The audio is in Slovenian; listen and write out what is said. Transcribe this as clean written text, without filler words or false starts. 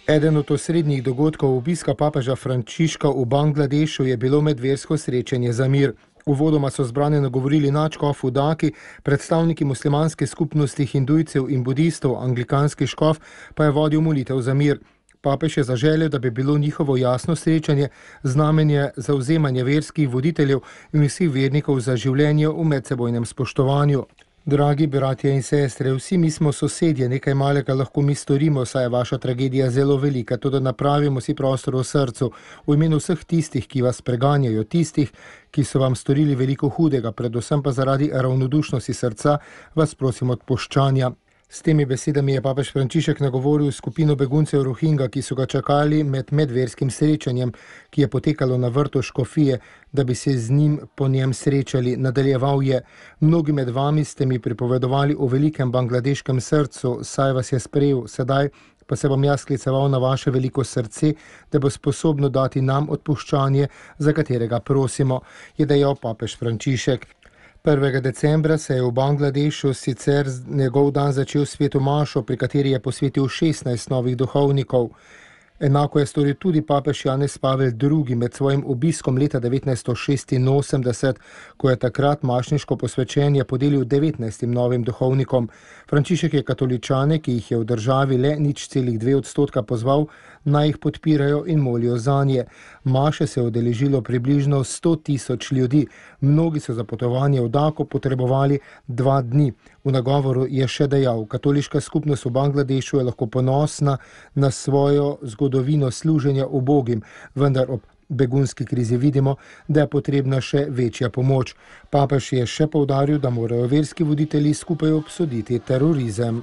Eden od osrednjih dogodkov obiska papeža Frančiška v Bangladešu je bilo medversko srečanje za mir. Uvodoma so zbrane nagovorili nadškof Udaki, predstavniki muslimanske skupnosti hindujcev in budistov, anglikanski škof pa je vodil molitev za mir. Papež je zaželel, da bi bilo njihovo jasno srečanje znamenje zauzemanja verskih voditeljev in vseh vernikov za življenje v medsebojnem spoštovanju. Dragi bratje in sestre, vsi mi smo sosedje, nekaj malega lahko mi storimo, saj je vaša tragedija zelo velika, tudi napravimo si prostor v srcu, v imenu vseh tistih, ki vas preganjajo, tistih, ki so vam storili veliko hudega, predvsem pa zaradi ravnodušnosti srca, vas prosim odpuščanja. S temi besedami je papež Frančišek nagovoril skupino beguncev Rohingja, ki so ga čakali med medverskim srečanjem, ki je potekalo na vrtu škofije, da bi se z njim po njem srečali. Nadaljeval je: mnogi med vami ste mi pripovedovali o velikem bangladeškem srcu, saj vas je sprejel, sedaj pa se bom jaz skliceval na vaše veliko srce, da bo sposobno dati nam odpuščanje, za katerega prosimo, je dejal papež Frančišek. 1. decembra se je v Bangladešu sicer njegov dan začel s sveto mašo, pri kateri je posvetil 16 novih duhovnikov. Enako je storil tudi papež Janez Pavel II. Med svojim obiskom leta 1986, ko je takrat mašniško posvečenje podelil 19 novim duhovnikom. Frančišek je katoličane, ki jih je v državi le 0,2% pozval, naj jih podpirajo in molijo zanje. Maše se je udeležilo približno 100.000 ljudi. Mnogi so za potovanje v Dako potrebovali 2 dni. V nagovoru je še dejal: katoliška skupnost v Bangladešu je lahko ponosna na svojo zgodovino služenja ubogim, vendar ob begunski krizi vidimo, da je potrebna še večja pomoč. Papež je še poudaril, da morajo verski voditelji skupaj obsoditi terorizem.